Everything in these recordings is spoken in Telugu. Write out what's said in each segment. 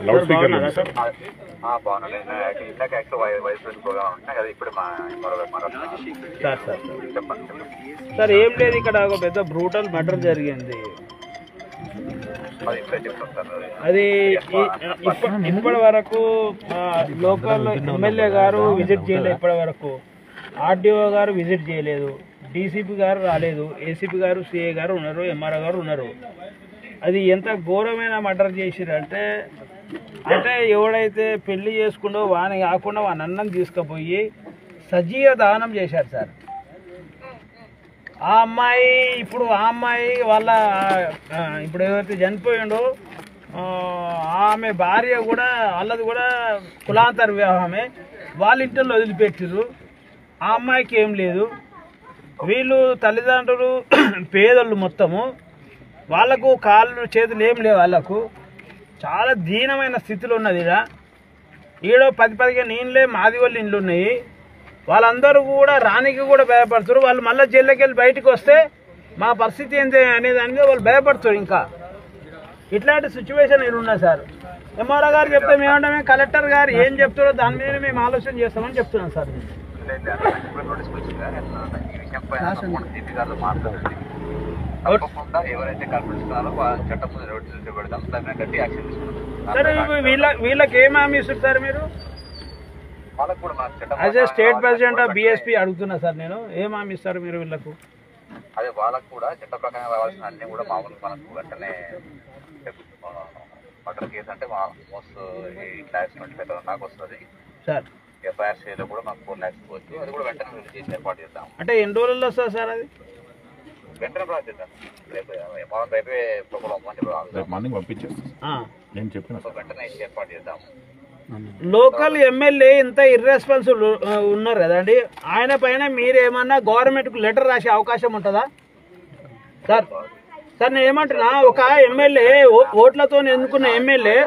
లౌడ్ స్పీకర్ సార్ ఏం లేదు, ఇక్కడ ఒక పెద్ద బ్రూటల్ మర్డర్ జరిగింది. అది ఇప్పటి వరకు లోకల్ ఎమ్మెల్యే గారు విజిట్ చేయలేదు, ఇప్పటి వరకు ఆర్డీఓ గారు విజిట్ చేయలేదు, డీసీపీ గారు రాలేదు, ఏసీపీ గారు, సిఐ గారు ఉన్నారు, ఎంఆర్ఓ గారు ఉన్నారు. అది ఎంత ఘోరమైన మర్డర్ చేసిరంటే అంటే ఎవడైతే పెళ్లి చేసుకుండో వాని కాకుండా వాని అన్నం తీసుకుపోయి సజీవ దానం చేశారు సార్. ఆ అమ్మాయి వాళ్ళ ఇప్పుడు ఎవరైతే చనిపోయిండో ఆమె భార్య కూడా వాళ్ళది కూడా కులాంతర వివాహమే, వాళ్ళ ఇంట్లో వదిలిపెట్టిర్రు. ఆ అమ్మాయికి ఏం లేదు. వీళ్ళు తల్లిదండ్రులు పేదలు మొత్తము, వాళ్ళకు కాళ్ళు చేతులు ఏం లేవు, వాళ్ళకు చాలా దీనమైన స్థితిలో ఉన్నది. ఈడో 10-15 ఇండ్లే మాది వాళ్ళ ఇండ్లు ఉన్నాయి. వాళ్ళందరూ కూడా రానికి కూడా భయపడుతారు. వాళ్ళు మళ్ళీ జైల్లోకి వెళ్ళి బయటకు వస్తే మా పరిస్థితి ఏంటి అనేదానికి వాళ్ళు భయపడుతారు. ఇంకా ఇట్లాంటి సిచ్యువేషన్ నేను ఉన్నా సార్. ఎంఆర్ఓ గారు చెప్తే మేమంటే కలెక్టర్ గారు ఏం చెప్తారో దాని మీద మేము ఆలోచన చేస్తామని చెప్తున్నాం సార్. సరే వీళ్ళకి ఏం హామీ ఇస్తారు సార్ మీరు? As a state president of BSP అడుగుతున్నా సార్ నేను, ఏం హామీ ఇస్తారు మీరు వీళ్ళకు? అదే వాళ్ళకు కూడా చట్ట ప్రకారం రావాల్సిన అన్ని కూడా మామూలు మనకు వెంటనే మర్డర్ కేసు అంటే మోస్ట్ 8,25,000 దాకా వస్తుంది సార్. ఎఫ్ఐఆర్ చేయలో కూడా మాకు 4 lakhs పోవచ్చు. అది కూడా వెంటనే రిలీజ్ చేసి ఏర్పాటు చేద్దాం. అంటే ఎన్ని రోజుల్లో వస్తుంది సార్ అది? వెంటనే ప్రాసెస్ చేద్దాం. రేపే మార్నింగ్ పంపించేస్తాం, నేను చెప్పిన వెంటనే ఏర్పాటు చేద్దాం. లోకల్ ఎమ్మెల్యే ఇంత ఇర్రెస్పాన్సిబుల్ ఉన్నారు కదండి, ఆయన పైన మీరేమన్నా గవర్నమెంట్కు లెటర్ రాసే అవకాశం ఉంటుందా సార్? సార్ నేను ఏమంటున్నా, ఒక ఎమ్మెల్యే ఓట్లతో ఎన్నుకున్న ఎమ్మెల్యే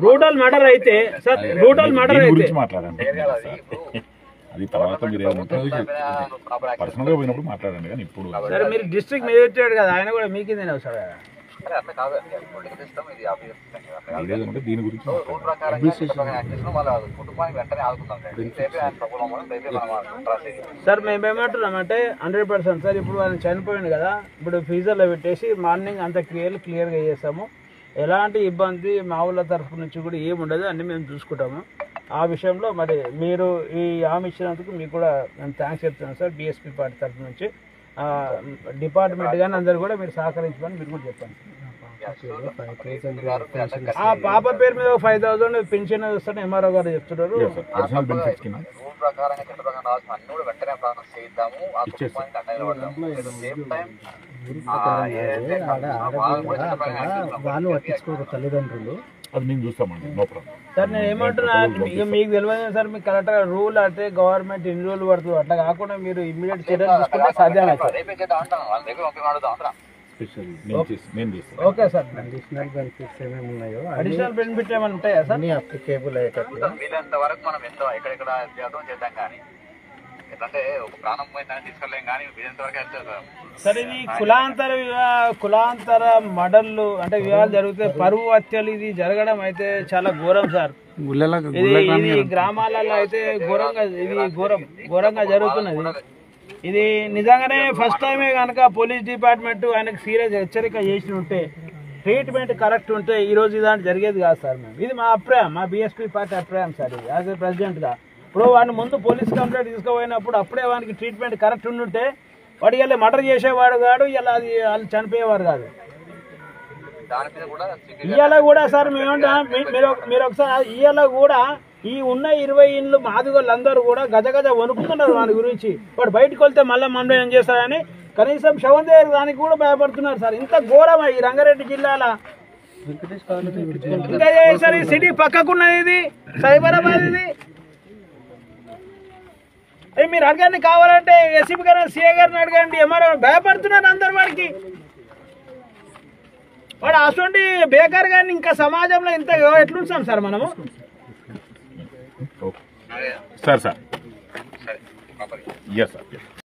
రూరల్ మర్డర్ అయితే సార్, రూరల్ మర్డర్ అయితే మాట్లాడండి, అది తర్వాత మీరు పర్సనల్గా పోయినప్పుడు మాట్లాడండి. కానీ ఇప్పుడు సరే మీరు డిస్ట్రిక్ట్ మేజిస్ట్రేట్ కదా, ఆయన కూడా మీకు తినే సార్. దీని గురించి సార్ మేమేమంటున్నామంటే 100% సార్, ఇప్పుడు ఆయన చనిపోయింది కదా, ఇప్పుడు ఫ్రీజర్లో పెట్టేసి మార్నింగ్ అంత క్లియర్గా చేస్తాము. ఎలాంటి ఇబ్బంది మా ఊళ్ళ తరఫు నుంచి కూడా ఏముండదు, అన్నీ మేము చూసుకుంటాము. ఆ విషయంలో మరి మీరు ఈ హామీ ఇచ్చినందుకు మీకు కూడా నేను థ్యాంక్స్ చెప్తున్నాను సార్. బీఎస్పీ పార్టీ తరఫు నుంచి డిపార్ట్మెంట్ కానీ అందరు కూడా మీరు సహకరించమని మీరు కూడా చెప్పండి. ఆ పాప పేరు మీద 5,000 పెన్షన్ వస్తాను ఎంఆర్ఓ గారు చెప్తున్నారు. వాళ్ళు పట్టించుకోరు తల్లిదండ్రులు, అది మేము చూస్తామండి. No problem sir. నేను ఏమంటున్నా, మీకు తెలియదు సార్, మీకు కలెక్టర్ రూల్ అంటే గవర్నమెంట్ ఎన్ని రోజులు పడుతుంది, అట్లా కాకుండా మీరు ఇమ్మీడియట్ చర్యలు తీసుకుంటే సాధ్యం అవుతుంది. Okay sir. అడిషనల్ బెనిఫిట్స్ ఏమేమి ఉన్నాయో, అడిషనల్ బెనిఫిట్ ఏమైనా ఉంటాయా సార్? అన్ని అప్లికేబుల్ అయ్యేటట్లు వీలంత వరకు మనం ఎంతో ఎక్కడెక్కడ చేద్దాం కానీ ఎందుకంటే ఒక ప్రాణం పోయిందని తీసుకెళ్ళలేం కానీ వీలంత వరకు వెళ్తారు సార్. ఇది కులాంతర మర్డర్లు అంటే వివాహాలు జరిగితే పరువు హత్యలు ఇది జరగడం అయితే చాలా ఘోరం సార్. ఇది గ్రామాలలో అయితే ఘోరంగా జరుగుతున్నది. ఇది నిజంగానే ఫస్ట్ టైమే కనుక పోలీస్ డిపార్ట్మెంట్ ఆయనకు సీరియస్ హెచ్చరిక చేసి ఉంటే, ట్రీట్మెంట్ కరెక్ట్ ఉంటే ఈరోజు ఇలాంటి జరిగేది కాదు సార్. మేము ఇది మా అభిప్రాయం, మా బీఎస్పీ పార్టీ అభిప్రాయం సార్. ఇది యాజ్ ఏ ప్రెసిడెంట్గా ఇప్పుడు వాడిని ముందు పోలీస్ కంప్లైంట్ తీసుకుపోయినప్పుడు అప్పుడే వానికి ట్రీట్మెంట్ కరెక్ట్ ఉండుంటే వాడు ఇలా మర్డర్ చేసేవాడు కాదు, ఇలా అది వాళ్ళు చనిపోయేవారు కాదు. ఇవాళ కూడా సార్ మీరు ఒకసారి ఇవాళ కూడా ఈ ఉన్న 20 ఇండ్లు మాదిగోళ్ళందరూ కూడా గజ వణుకుతున్నారు వాడి గురించి. వాడు బయటకు వెళ్తే మళ్ళీ మనం ఏం చేస్తారని కనీసం శవం దగ్గర దానికి కూడా భయపడుతున్నారు సార్. ఇంత ఘోరమా ఈ రంగారెడ్డి జిల్లాలో? ఇంకా సరే సిటీ పక్కకున్నది ఇది సైబరాబాద్. ఇది మీరు అడగండి, కావాలంటే ఎస్సీపీ గారు సిఐ గారిని అడగండి. ఎంఆర్ఓ భయపడుతున్నారు అందరు వాడికి. వాడు అటువంటి బేకార్ గారిని ఇంకా సమాజంలో ఇంత ఎట్లుంటాం సార్ మనము? Sir yes sir.